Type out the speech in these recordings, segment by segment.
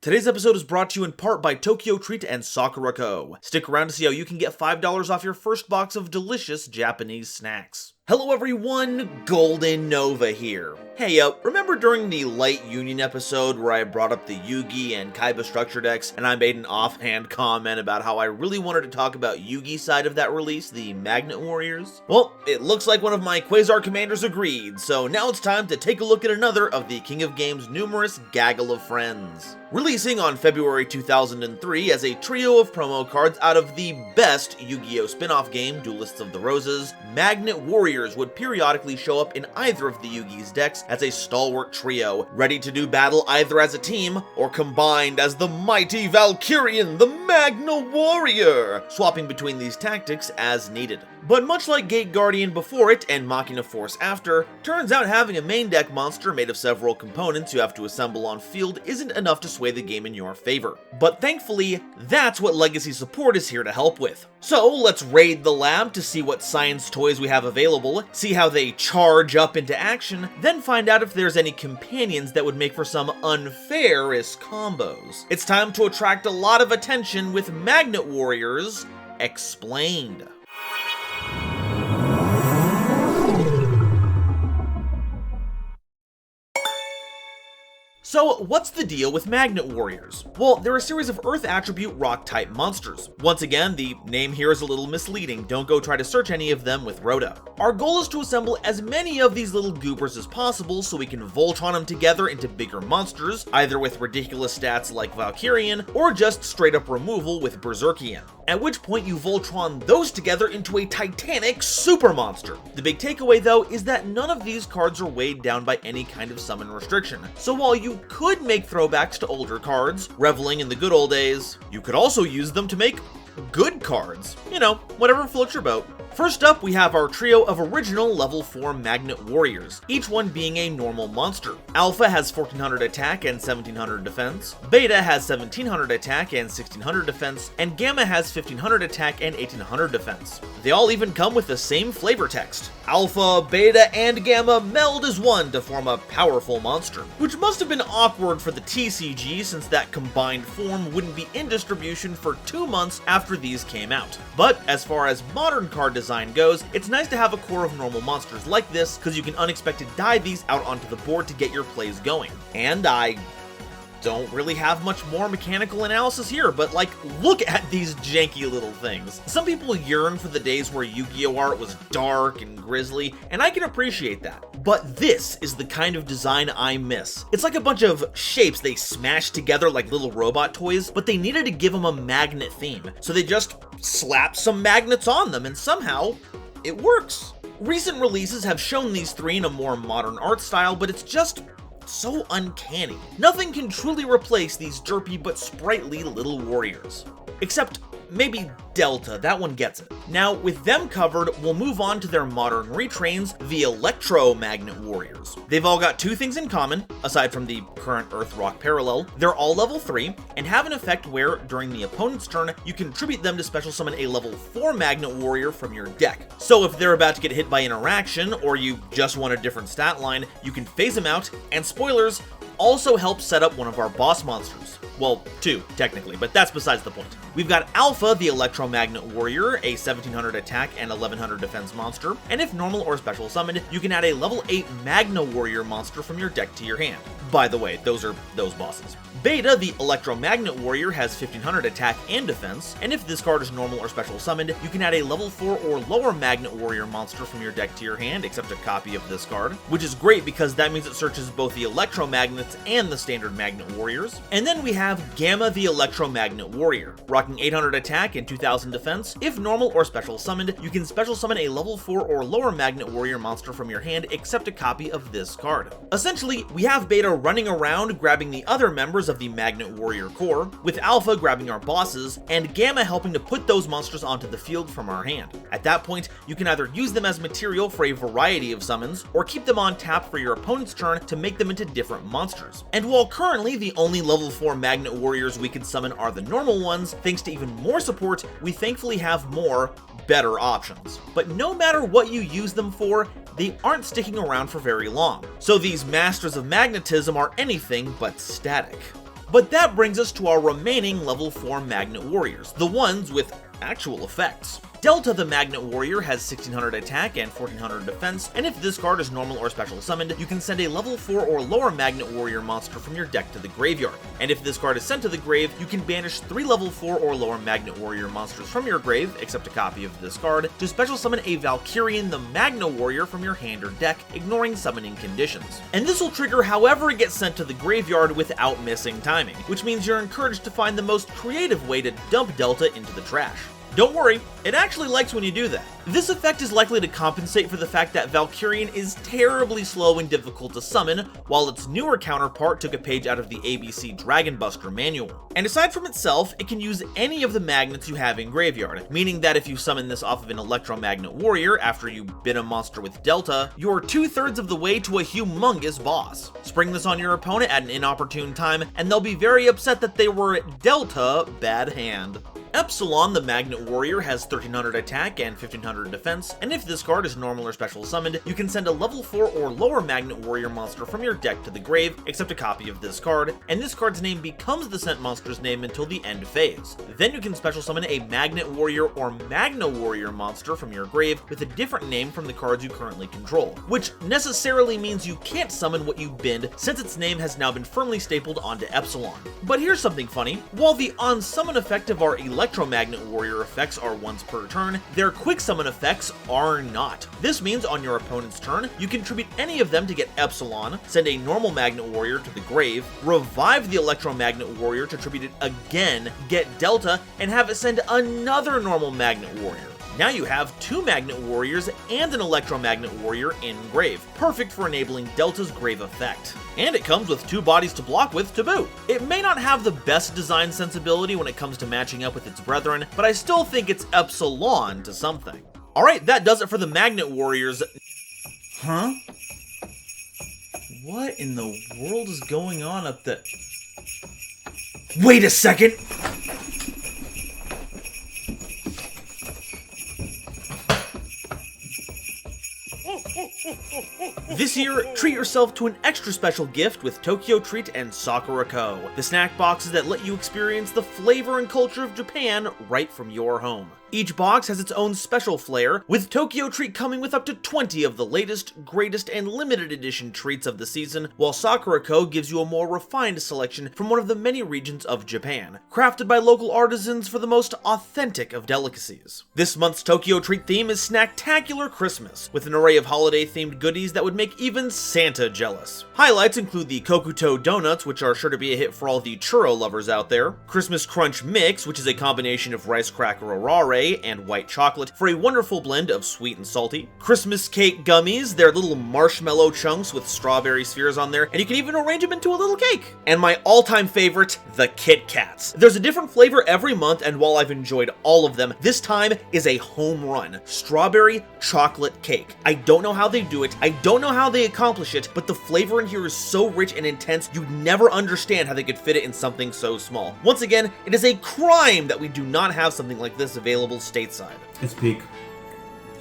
Today's episode is brought to you in part by Tokyo Treat and Sakura Co. Stick around to see how you can get $5 off your first box of delicious Japanese snacks. Hello everyone, GoldenNova here. Hey, remember during the Light Union episode where I brought up the Yugi and Kaiba structure decks and I made an offhand comment about how I really wanted to talk about Yugi's side of that release, the Magna Warriors? Well, it looks like one of my Quasar Commanders agreed, so now it's time to take a look at another of the King of Games' numerous gaggle of friends. Releasing on February 2003 as a trio of promo cards out of the best Yu-Gi-Oh! Spin-off game, Duelists of the Roses, Magna Warriors would periodically show up in either of the Yugi's decks as a stalwart trio, ready to do battle either as a team or combined as the mighty Valkyrian, the Magna Warrior, swapping between these tactics as needed. But much like Gate Guardian before it and Machina Force after, turns out having a main deck monster made of several components you have to assemble on field isn't enough to sway the game in your favor. But thankfully, that's what Legacy Support is here to help with. So let's raid the lab to see what science toys we have available, see how they charge up into action, then find out if there's any companions that would make for some unfairest combos. It's time to attract a lot of attention with Magnet Warriors Explained. So, what's the deal with Magnet Warriors? Well, they're a series of Earth attribute rock-type monsters. Once again, the name here is a little misleading, don't go try to search any of them with Rhoda. Our goal is to assemble as many of these little goobers as possible so we can Voltron them together into bigger monsters, either with ridiculous stats like Valkyrian, or just straight up removal with Berserkian. At which point you Voltron those together into a titanic super monster. The big takeaway though is that none of these cards are weighed down by any kind of summon restriction. So while you could make throwbacks to older cards, reveling in the good old days, you could also use them to make good cards. You know, whatever floats your boat. First up, we have our trio of original level 4 Magnet Warriors, each one being a normal monster. Alpha has 1400 attack and 1700 defense, Beta has 1700 attack and 1600 defense, and Gamma has 1500 attack and 1800 defense. They all even come with the same flavor text. Alpha, Beta, and Gamma meld as one to form a powerful monster, which must have been awkward for the TCG since that combined form wouldn't be in distribution for 2 months after these came out. But as far as modern card design goes, it's nice to have a core of normal monsters like this because you can unexpected die these out onto the board to get your plays going. And I don't really have much more mechanical analysis here, but like, look at these janky little things. Some people yearn for the days where Yu-Gi-Oh! Art was dark and grisly, and I can appreciate that. But this is the kind of design I miss. It's like a bunch of shapes they smashed together like little robot toys, but they needed to give them a magnet theme, so they just slapped some magnets on them, and somehow it works. Recent releases have shown these three in a more modern art style, but it's just so uncanny. Nothing can truly replace these derpy but sprightly little warriors. Except maybe Delta, that one gets it. Now, with them covered, we'll move on to their modern retrains, the Electro Magnet Warriors. They've all got two things in common, aside from the current Earth Rock parallel. They're all level 3, and have an effect where, during the opponent's turn, you can tribute them to special summon a level 4 Magnet Warrior from your deck. So if they're about to get hit by interaction, or you just want a different stat line, you can phase them out, and spoilers, also help set up one of our boss monsters. Well, 2, technically, but that's besides the point. We've got Alpha, the Electromagnet Warrior, a 1700 attack and 1100 defense monster, and if normal or special summoned, you can add a level 8 Magna Warrior monster from your deck to your hand. By the way, those are those bosses. Beta, the Electromagnet Warrior, has 1500 attack and defense, and if this card is normal or special summoned, you can add a level 4 or lower Magnet Warrior monster from your deck to your hand, except a copy of this card, which is great because that means it searches both the Electromagnets and the standard Magnet Warriors. And then we have Gamma, the Electromagnet Warrior, rocking 800 attack and 2000 defense. If normal or special summoned, you can special summon a level 4 or lower Magnet Warrior monster from your hand, except a copy of this card. Essentially, we have Beta running around grabbing the other members of the Magnet Warrior core, with Alpha grabbing our bosses, and Gamma helping to put those monsters onto the field from our hand. At that point, you can either use them as material for a variety of summons, or keep them on tap for your opponent's turn to make them into different monsters. And while currently the only level 4 Magnet Warriors we can summon are the normal ones, thanks to even more support, we thankfully have more, better options. But no matter what you use them for, they aren't sticking around for very long. So these masters of magnetism are anything but static. But that brings us to our remaining level 4 Magnet Warriors, the ones with actual effects. Delta the Magnet Warrior has 1600 attack and 1400 defense, and if this card is normal or special summoned, you can send a level 4 or lower Magnet Warrior monster from your deck to the graveyard. And if this card is sent to the grave, you can banish 3 level 4 or lower Magnet Warrior monsters from your grave, except a copy of this card, to special summon a Valkyrian the Magna Warrior from your hand or deck, ignoring summoning conditions. And this will trigger however it gets sent to the graveyard without missing timing, which means you're encouraged to find the most creative way to dump Delta into the trash. Don't worry, it actually likes when you do that. This effect is likely to compensate for the fact that Valkyrian is terribly slow and difficult to summon, while its newer counterpart took a page out of the ABC Dragon Buster manual. And aside from itself, it can use any of the magnets you have in graveyard, meaning that if you summon this off of an Electromagnet Warrior after you bin a monster with Delta, you're 2/3 of the way to a humongous boss. Spring this on your opponent at an inopportune time, and they'll be very upset that they were Delta bad hand. Epsilon the Magnet Warrior has 1300 attack and 1500 defense, and if this card is normal or special summoned, you can send a level 4 or lower Magnet Warrior monster from your deck to the grave, except a copy of this card, and this card's name becomes the sent monster's name until the end phase. Then you can special summon a Magnet Warrior or Magna Warrior monster from your grave with a different name from the cards you currently control, which necessarily means you can't summon what you binned since its name has now been firmly stapled onto Epsilon. But here's something funny. While the on-summon effect of our Electromagnet Warrior effects are once per turn, their quick summon effects are not. This means on your opponent's turn, you can tribute any of them to get Epsilon, send a normal Magnet Warrior to the grave, revive the Electromagnet Warrior to tribute it again, get Delta, and have it send another normal Magnet Warrior. Now you have 2 Magnet Warriors and an Electromagnet Warrior in grave, perfect for enabling Delta's grave effect. And it comes with 2 bodies to block with to boot. It may not have the best design sensibility when it comes to matching up with its brethren, but I still think it's Epsilon to something. Alright, that does it for the Magnet Warriors. Huh? What in the world is going on up there? Wait a second! This year, treat yourself to an extra special gift with Tokyo Treat and Sakura Co., the snack boxes that let you experience the flavor and culture of Japan right from your home. Each box has its own special flair, with Tokyo Treat coming with up to 20 of the latest, greatest, and limited edition treats of the season, while Sakura Co. gives you a more refined selection from one of the many regions of Japan, crafted by local artisans for the most authentic of delicacies. This month's Tokyo Treat theme is Snacktacular Christmas, with an array of holiday-themed goodies that would make even Santa jealous. Highlights include the Kokuto Donuts, which are sure to be a hit for all the churro lovers out there, Christmas Crunch Mix, which is a combination of rice cracker arare and white chocolate for a wonderful blend of sweet and salty. Christmas Cake Gummies, they're little marshmallow chunks with strawberry spheres on there, and you can even arrange them into a little cake. And my all-time favorite, the Kit Kats. There's a different flavor every month, and while I've enjoyed all of them, this time is a home run. Strawberry chocolate cake. I don't know how they do it, I don't know how they accomplish it, but the flavor in here is so rich and intense, you'd never understand how they could fit it in something so small. Once again, it is a crime that we do not have something like this available stateside. It's peak.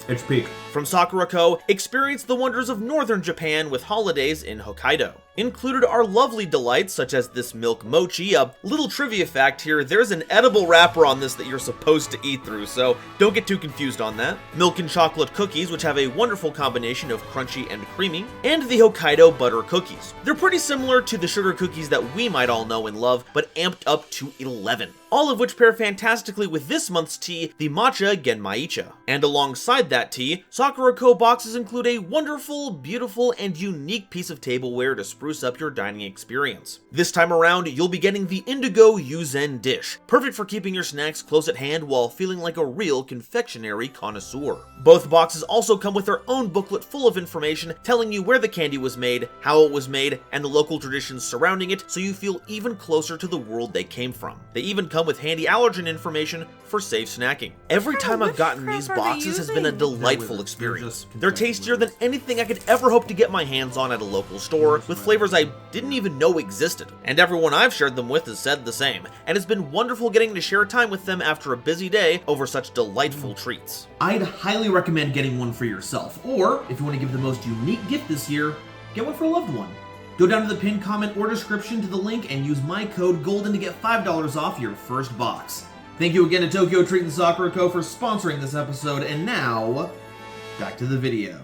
It's peak. From Sakura Co., experience the wonders of northern Japan with holidays in Hokkaido. Included are lovely delights such as this milk mochi. A little trivia fact here, there's an edible wrapper on this that you're supposed to eat through, so don't get too confused on that. Milk and chocolate cookies, which have a wonderful combination of crunchy and creamy, and the Hokkaido butter cookies. They're pretty similar to the sugar cookies that we might all know and love, but amped up to 11. All of which pair fantastically with this month's tea, the Matcha Genmaicha. And alongside that tea, Sakura Co. boxes include a wonderful, beautiful, and unique piece of tableware to spruce up your dining experience. This time around, you'll be getting the Indigo Yuzen dish, perfect for keeping your snacks close at hand while feeling like a real confectionery connoisseur. Both boxes also come with their own booklet full of information telling you where the candy was made, how it was made, and the local traditions surrounding it, so you feel even closer to the world they came from. They even come with handy allergen information for safe snacking. Every time I've gotten these boxes has been a delightful experience. They're tastier than anything I could ever hope to get my hands on at a local store, with flavors I didn't even know existed. And everyone I've shared them with has said the same, and it's been wonderful getting to share time with them after a busy day over such delightful treats. I'd highly recommend getting one for yourself, or if you want to give the most unique gift this year, get one for a loved one. Go down to the pinned comment or description to the link and use my code GOLDEN to get $5 off your first box. Thank you again to Tokyo Treat and Sakura Co. for sponsoring this episode, and now, back to the video.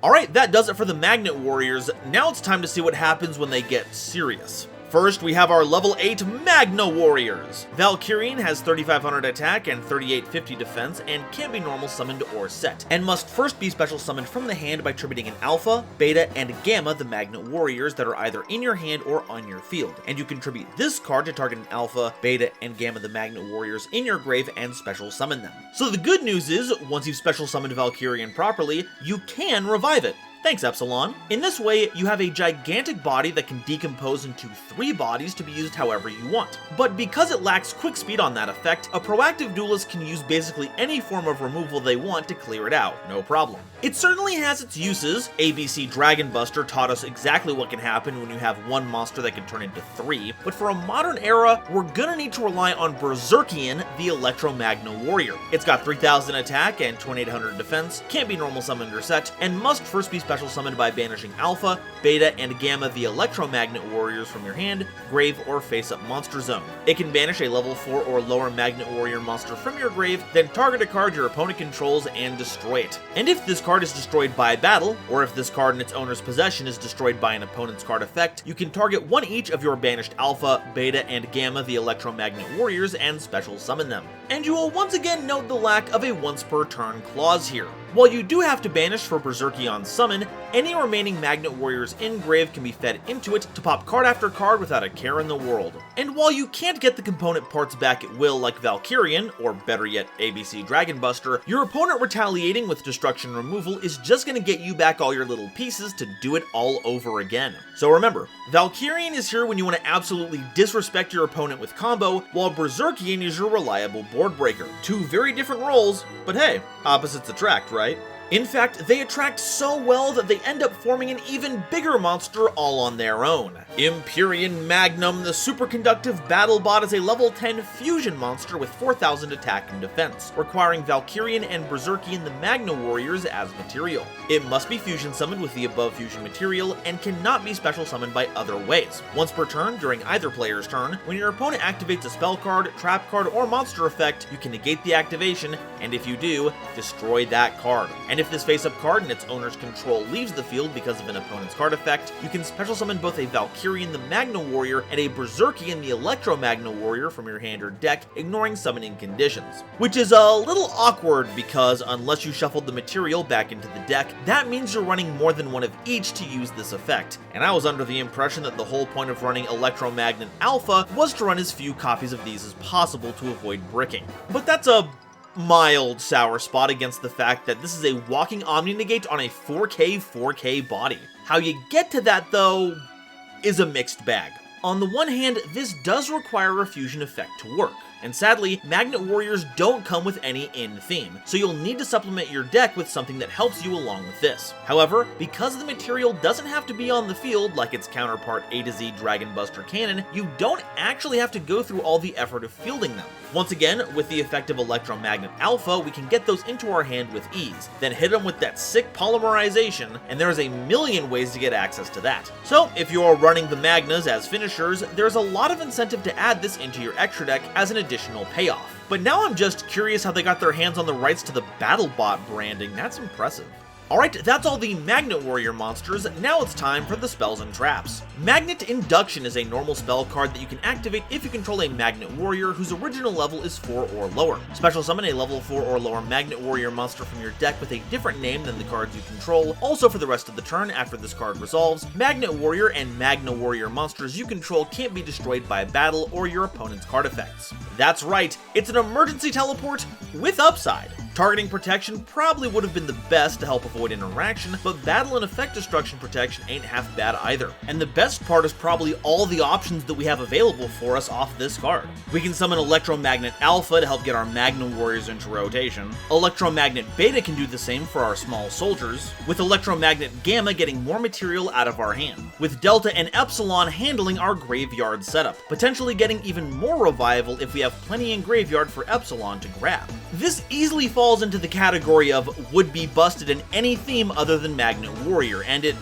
Alright, that does it for the Magnet Warriors. Now it's time to see what happens when they get serious. First, we have our level 8 Magna Warriors. Valkyrian has 3500 attack and 3850 defense and can't be normal summoned or set, and must first be special summoned from the hand by tributing an Alpha, Beta, and Gamma the Magnet Warriors that are either in your hand or on your field, and you contribute this card to target an Alpha, Beta, and Gamma the Magnet Warriors in your grave and special summon them. So the good news is, once you've special summoned Valkyrian properly, you can revive it. Thanks, Epsilon. In this way, you have a gigantic body that can decompose into 3 bodies to be used however you want. But because it lacks quick speed on that effect, a proactive duelist can use basically any form of removal they want to clear it out, no problem. It certainly has its uses. ABC Dragon Buster taught us exactly what can happen when you have one monster that can turn into 3, but for a modern era, we're gonna need to rely on Berserkian, the Electro-Magna Warrior. It's got 3000 attack and 2800 defense, can't be normal summoned or set, and must first be special summoned by banishing Alpha, Beta, and Gamma the Electro-Magnet Warriors from your hand, grave, or face-up monster zone. It can banish a level 4 or lower Magnet Warrior monster from your grave, then target a card your opponent controls and destroy it. And if this card is destroyed by battle, or if this card in its owner's possession is destroyed by an opponent's card effect, you can target one each of your banished Alpha, Beta, and Gamma the Electro-Magnet Warriors and special summon them. And you will once again note the lack of a once per turn clause here. While you do have to banish for Berserkion summon, any remaining Magnet Warriors in grave can be fed into it to pop card after card without a care in the world. And while you can't get the component parts back at will like Valkyrian, or better yet ABC Dragon Buster, your opponent retaliating with destruction removal is just gonna get you back all your little pieces to do it all over again. So remember, Valkyrian is here when you want to absolutely disrespect your opponent with combo, while Berserkian is your reliable board breaker. 2 very different roles, but hey, opposites attract, right? In fact, they attract so well that they end up forming an even bigger monster all on their own. Empyrean Magnum, the superconductive battle bot, is a level 10 fusion monster with 4000 attack and defense, requiring Valkyrian and Berserkian the Magna Warriors as material. It must be fusion summoned with the above fusion material and cannot be special summoned by other ways. Once per turn, during either player's turn, when your opponent activates a spell card, trap card, or monster effect, you can negate the activation, and if you do, destroy that card. And if this face-up card in its owner's control leaves the field because of an opponent's card effect, you can special summon both a Valkyrian the Magna Warrior and a Berserkian the Electro-Magna Warrior from your hand or deck, ignoring summoning conditions. Which is a little awkward because unless you shuffled the material back into the deck, that means you're running more than one of each to use this effect. And I was under the impression that the whole point of running Electro-Magnet Alpha was to run as few copies of these as possible to avoid bricking. But that's a mild sour spot against the fact that this is a walking Omni-Negate on a 4K body. How you get to that, though, is a mixed bag. On the one hand, this does require a fusion effect to work, and sadly, Magnet Warriors don't come with any in-theme, so you'll need to supplement your deck with something that helps you along with this. However, because the material doesn't have to be on the field like its counterpart A to Z Dragon Buster Cannon, you don't actually have to go through all the effort of fielding them. Once again, with the effect of Electromagnet Alpha, we can get those into our hand with ease, then hit them with that sick polymerization, and there's a million ways to get access to that. So, if you're running the Magnas as finishers, there's a lot of incentive to add this into your extra deck as an additional payoff. But now I'm just curious how they got their hands on the rights to the BattleBot branding. That's impressive. Alright, that's all the Magnet Warrior monsters. Now it's time for the spells and traps. Magnet Induction is a normal spell card that you can activate if you control a Magnet Warrior whose original level is 4 or lower. Special summon a level 4 or lower Magnet Warrior monster from your deck with a different name than the cards you control. Also, for the rest of the turn after this card resolves, Magnet Warrior and Magna Warrior monsters you control can't be destroyed by battle or your opponent's card effects. That's right, it's an emergency teleport with upside. Targeting protection probably would have been the best to help avoid interaction, but battle and effect destruction protection ain't half bad either. And the best part is probably all the options that we have available for us off this card. We can summon Electromagnet Alpha to help get our Magna Warriors into rotation. Electromagnet Beta can do the same for our small soldiers, with Electromagnet Gamma getting more material out of our hand, with Delta and Epsilon handling our graveyard setup, potentially getting even more revival if we have plenty in graveyard for Epsilon to grab. This easily falls into the category of would be busted in any theme other than Magnet Warrior, and it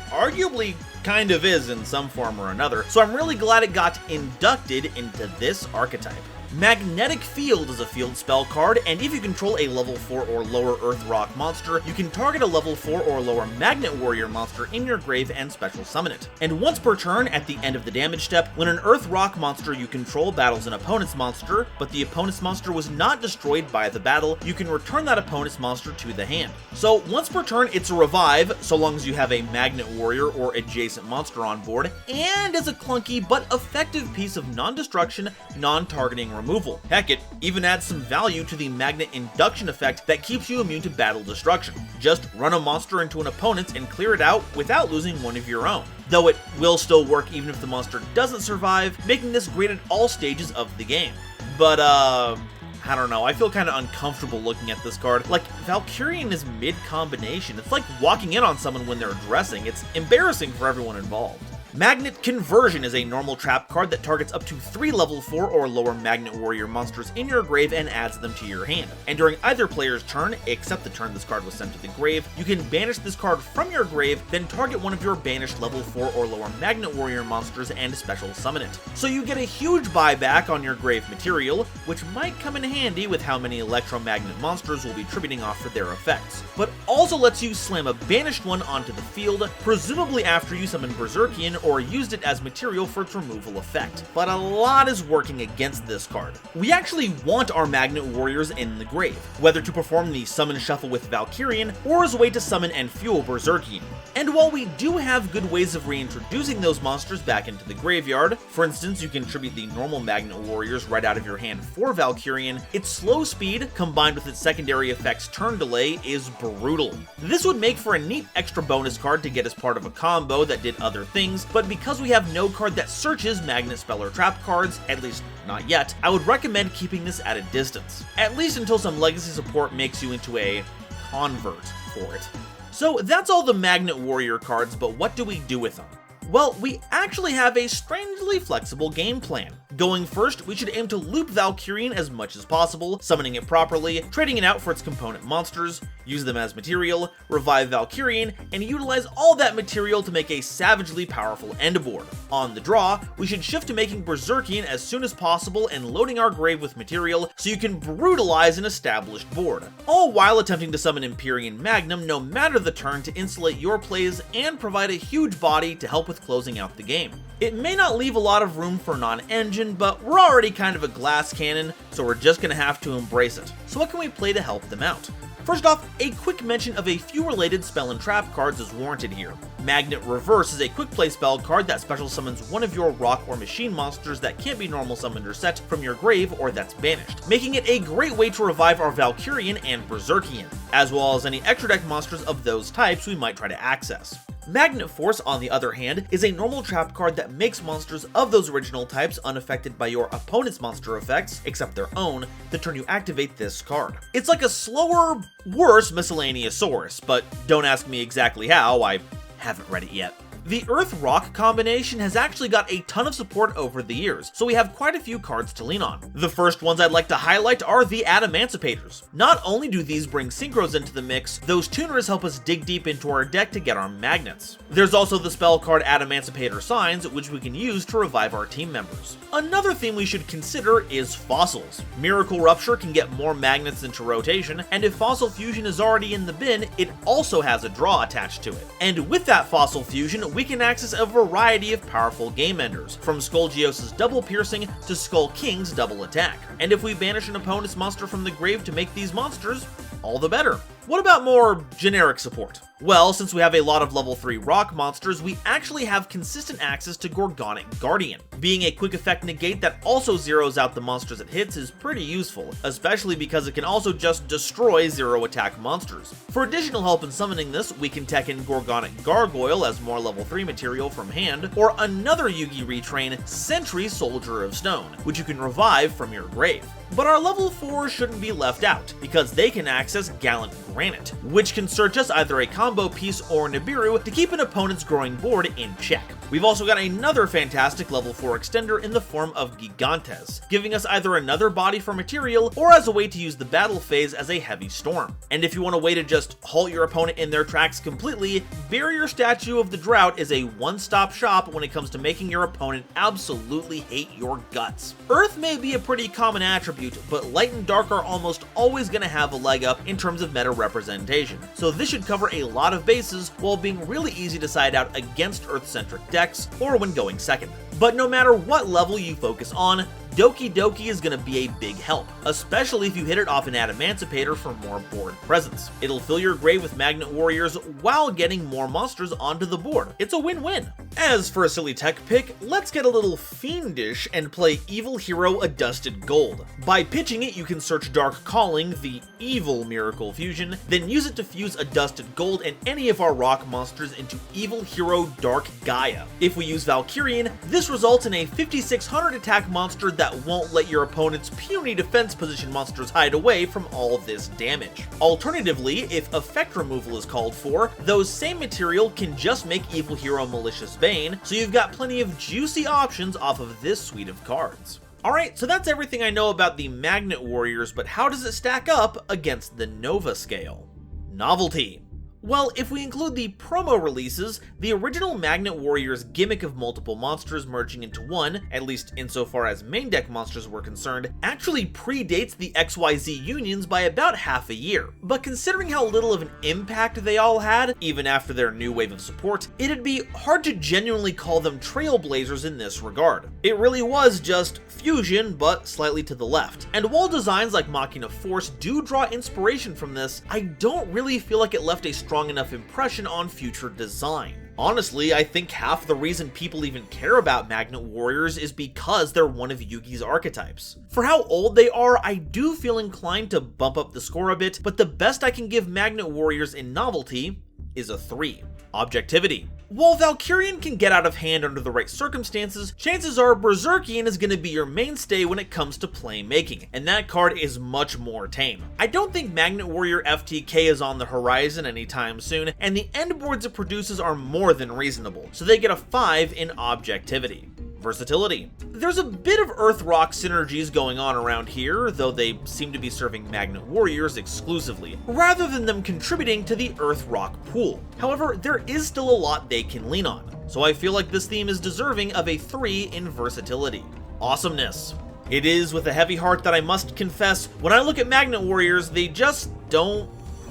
arguably kind of is in some form or another, so I'm really glad it got inducted into this archetype. Magnetic Field is a field spell card, and if you control a level 4 or lower Earth Rock monster, you can target a level 4 or lower Magnet Warrior monster in your grave and special summon it. And once per turn, at the end of the damage step, when an Earth Rock monster you control battles an opponent's monster, but the opponent's monster was not destroyed by the battle, you can return that opponent's monster to the hand. So once per turn, it's a revive, so long as you have a Magnet Warrior or adjacent monster on board, and is a clunky but effective piece of non-destruction, non-targeting removal. Heck, it even adds some value to the Magnet Induction effect that keeps you immune to battle destruction. Just run a monster into an opponent's and clear it out without losing one of your own. Though it will still work even if the monster doesn't survive, making this great at all stages of the game. But I don't know, I feel kind of uncomfortable looking at this card. Like, Valkyrian is mid-combination. It's like walking in on someone when they're dressing. It's embarrassing for everyone involved. Magnet Conversion is a normal trap card that targets up to 3 level 4 or lower Magnet Warrior monsters in your grave and adds them to your hand. And during either player's turn, except the turn this card was sent to the grave, you can banish this card from your grave, then target one of your banished level 4 or lower Magnet Warrior monsters and special summon it. So you get a huge buyback on your grave material, which might come in handy with how many electromagnet monsters will be tributing off for their effects, but also lets you slam a banished one onto the field, presumably after you summon Berserkian or used it as material for its removal effect. But a lot is working against this card. We actually want our Magnet Warriors in the grave, whether to perform the summon shuffle with Valkyrian or as a way to summon and fuel Berserkian. And while we do have good ways of reintroducing those monsters back into the graveyard, for instance, you can tribute the normal Magnet Warriors right out of your hand for Valkyrian, its slow speed, combined with its secondary effects turn delay, is brutal. This would make for a neat extra bonus card to get as part of a combo that did other things, but because we have no card that searches Magnet Spell or Trap cards, at least not yet, I would recommend keeping this at a distance. At least until some legacy support makes you into a convert for it. So that's all the Magnet Warrior cards, but what do we do with them? Well, we actually have a strangely flexible game plan. Going first, we should aim to loop Valkyrian as much as possible, summoning it properly, trading it out for its component monsters, use them as material, revive Valkyrian, and utilize all that material to make a savagely powerful end board. On the draw, we should shift to making Berserkian as soon as possible and loading our grave with material so you can brutalize an established board, all while attempting to summon Empyrean Magnum no matter the turn to insulate your plays and provide a huge body to help with closing out the game. It may not leave a lot of room for non-engine, but we're already kind of a glass cannon, so we're just gonna have to embrace it. So what can we play to help them out? First off, a quick mention of a few related spell and trap cards is warranted here. Magnet Reverse is a quick play spell card that special summons one of your rock or machine monsters that can't be normal summoned or set from your grave or that's banished, making it a great way to revive our Valkyrian and Berserkian, as well as any extra deck monsters of those types we might try to access. Magnet Force, on the other hand, is a normal trap card that makes monsters of those original types unaffected by your opponent's monster effects, except their own, the turn you activate this card. It's like a slower, worse Miscellaneousaurus, but don't ask me exactly how, I haven't read it yet. The Earth-Rock combination has actually got a ton of support over the years, so we have quite a few cards to lean on. The first ones I'd like to highlight are the Adamanticators. Not only do these bring synchros into the mix, those tuners help us dig deep into our deck to get our magnets. There's also the spell card Adamanticator Signs, which we can use to revive our team members. Another thing we should consider is fossils. Miracle Rupture can get more magnets into rotation, and if Fossil Fusion is already in the bin, it also has a draw attached to it. And with that Fossil Fusion, we can access a variety of powerful game enders, from Skullgeos' Double Piercing to Skull King's Double Attack. And if we banish an opponent's monster from the grave to make these monsters, all the better. What about more generic support? Well, since we have a lot of level 3 rock monsters, we actually have consistent access to Gorgonic Guardian. Being a quick effect negate that also zeroes out the monsters it hits is pretty useful, especially because it can also just destroy zero attack monsters. For additional help in summoning this, we can tech in Gorgonic Gargoyle as more level 3 material from hand, or another Yugi retrain, Sentry Soldier of Stone, which you can revive from your grave. But our level 4s shouldn't be left out, because they can access access Gallant Granite, which can search us either a combo piece or Nibiru to keep an opponent's growing board in check. We've also got another fantastic level 4 extender in the form of Gigantes, giving us either another body for material or as a way to use the battle phase as a heavy storm. And if you want a way to just halt your opponent in their tracks completely, Barrier Statue of the Drought is a one-stop shop when it comes to making your opponent absolutely hate your guts. Earth may be a pretty common attribute, but Light and Dark are almost always going to have a leg up in terms of meta representation, so this should cover a lot of bases while being really easy to side out against Earth-centric decks or when going second. But no matter what level you focus on, Doki Doki is going to be a big help, especially if you hit it off an Adamancipator for more board presence. It'll fill your grave with Magnet Warriors while getting more monsters onto the board. It's a win-win. As for a silly tech pick, let's get a little fiendish and play Evil Hero Adusted Gold. By pitching it, you can search Dark Calling, the evil Miracle Fusion, then use it to fuse Adusted Gold and any of our rock monsters into Evil Hero Dark Gaia. If we use Valkyrian, this results in a 5600 attack monster that won't let your opponent's puny defense position monsters hide away from all this damage. Alternatively, if effect removal is called for, those same material can just make Evil Hero Malicious Bane, so you've got plenty of juicy options off of this suite of cards. Alright, so that's everything I know about the Magnet Warriors, but how does it stack up against the Nova scale? Novelty. Well, if we include the promo releases, the original Magnet Warriors gimmick of multiple monsters merging into one, at least insofar as main deck monsters were concerned, actually predates the XYZ unions by about half a year. But considering how little of an impact they all had, even after their new wave of support, it'd be hard to genuinely call them trailblazers in this regard. It really was just fusion, but slightly to the left. And while designs like Machina Force do draw inspiration from this, I don't really feel like it left a strong enough impression on future design. Honestly, I think half the reason people even care about Magnet Warriors is because they're one of Yugi's archetypes. For how old they are, I do feel inclined to bump up the score a bit, but the best I can give Magnet Warriors in novelty is a 3. Objectivity. While Valkyrian can get out of hand under the right circumstances, chances are Berserkian is going to be your mainstay when it comes to playmaking, and that card is much more tame. I don't think Magnet Warrior FTK is on the horizon anytime soon, and the end boards it produces are more than reasonable, so they get a 5 in objectivity. Versatility. There's a bit of Earth-Rock synergies going on around here, though they seem to be serving Magnet Warriors exclusively, rather than them contributing to the Earth-Rock pool. However, there is still a lot they can lean on, so I feel like this theme is deserving of a 3 in versatility. Awesomeness. It is with a heavy heart that I must confess, when I look at Magnet Warriors, they just don't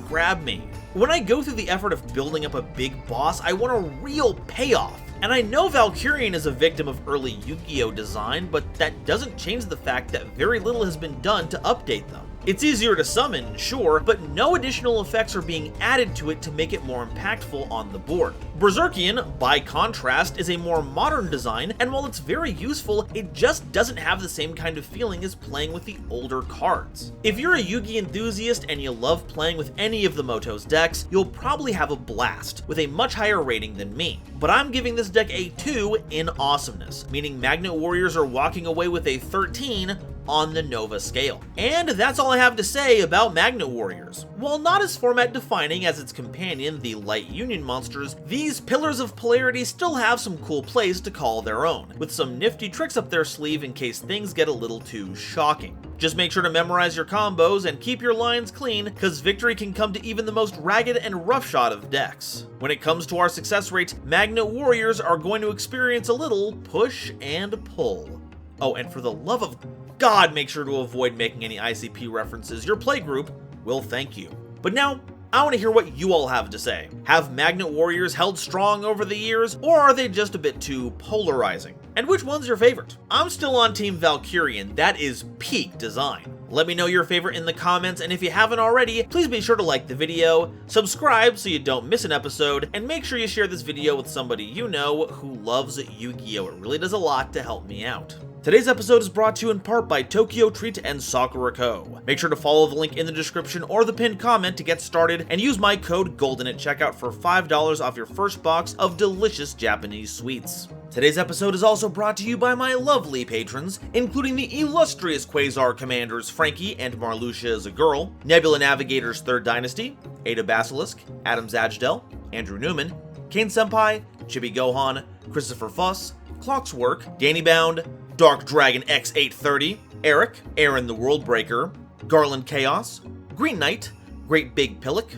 grab me. When I go through the effort of building up a big boss, I want a real payoff. And I know Valkyrian is a victim of early Yu-Gi-Oh design, but that doesn't change the fact that very little has been done to update them. It's easier to summon, sure, but no additional effects are being added to it to make it more impactful on the board. Berserkian, by contrast, is a more modern design, and while it's very useful, it just doesn't have the same kind of feeling as playing with the older cards. If you're a Yugi enthusiast and you love playing with any of the Moto's decks, you'll probably have a blast, with a much higher rating than me. But I'm giving this deck a 2 in awesomeness, meaning Magnet Warriors are walking away with a 13 on the Nova scale. And that's all I have to say about Magnet Warriors. While not as format defining as its companion, the Light Union monsters, these pillars of polarity still have some cool plays to call their own, with some nifty tricks up their sleeve in case things get a little too shocking. Just make sure to memorize your combos and keep your lines clean, cause victory can come to even the most ragged and roughshod of decks. When it comes to our success rate, Magnet Warriors are going to experience a little push and pull. Oh, and for the love of God, make sure to avoid making any ICP references. Your playgroup will thank you. But now, I want to hear what you all have to say. Have Magnet Warriors held strong over the years, or are they just a bit too polarizing? And which one's your favorite? I'm still on Team Valkyrian. That is peak design. Let me know your favorite in the comments, and if you haven't already, please be sure to like the video, subscribe so you don't miss an episode, and make sure you share this video with somebody you know who loves Yu-Gi-Oh! It really does a lot to help me out. Today's episode is brought to you in part by Tokyo Treat and Sakura Co. Make sure to follow the link in the description or the pinned comment to get started, and use my code GOLDEN at checkout for $5 off your first box of delicious Japanese sweets. Today's episode is also brought to you by my lovely patrons, including the illustrious Quasar Commanders Frankie and Marluxia is a Girl, Nebula Navigators 3rd Dynasty, Ada Basilisk, Adam Zajdel, Andrew Newman, Kane Senpai, Chibi Gohan, Christopher Fuss, Clockswork, Danny Bound, Dark Dragon X830, Eric, Aaron the World Breaker, Garland Chaos, Green Knight, Great Big Pillock,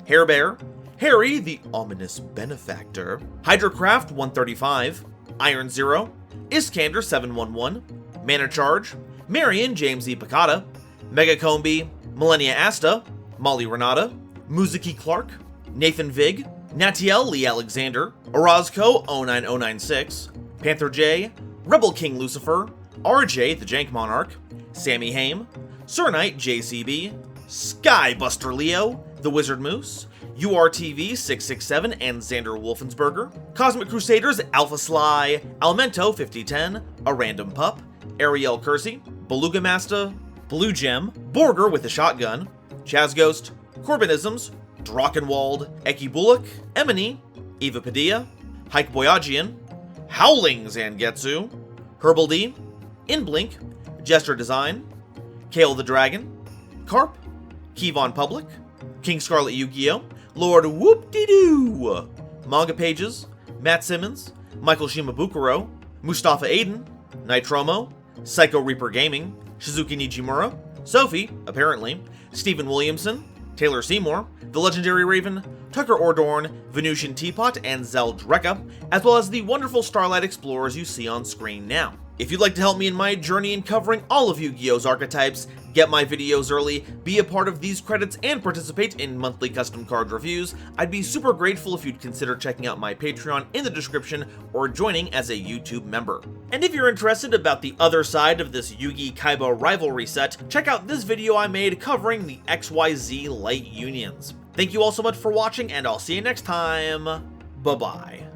Hair Bear, Harry the Ominous Benefactor, Hydrocraft 135, Iron Zero, Iskander 711, Mana Charge, Marion James E. Picata, Mega Combi, Millennia Asta, Molly Renata, Muzuki Clark, Nathan Vig, Natiel Lee Alexander, Orozco 09096, Panther J, Rebel King Lucifer, RJ the Jank Monarch, Sammy Haim, Sir Knight JCB, Skybuster Leo, The Wizard Moose, URTV 667 and Xander Wolfensberger, Cosmic Crusaders Alpha Sly, Almento 5010, A Random Pup, Ariel Kersey, Beluga Master, Blue Gem, Borger with a Shotgun, Chaz Ghost, Corbinisms, Drachenwald, Eki Bullock, Emony, Eva Padilla, Hike Boyagian, Howling Zangetsu, Herbal D, Inblink, Jester Design, Kale the Dragon, Carp, Kevon Public, King Scarlet Yugioh, Lord Whoop-de-Doo, Manga Pages, Matt Simmons, Michael Shimabukuro, Mustafa Aiden, Nitromo, Psycho Reaper Gaming, Shizuki Nijimura, Sophie, apparently, Stephen Williamson, Taylor Seymour, The Legendary Raven, Tucker Ordorn, Venusian Teapot, and Zeldreka, as well as the wonderful Starlight Explorers you see on screen now. If you'd like to help me in my journey in covering all of Yu-Gi-Oh's archetypes, get my videos early, be a part of these credits, and participate in monthly custom card reviews, I'd be super grateful if you'd consider checking out my Patreon in the description or joining as a YouTube member. And if you're interested about the other side of this Yugi Kaiba rivalry set, check out this video I made covering the XYZ Light Unions. Thank you all so much for watching, and I'll see you next time. Bye-bye.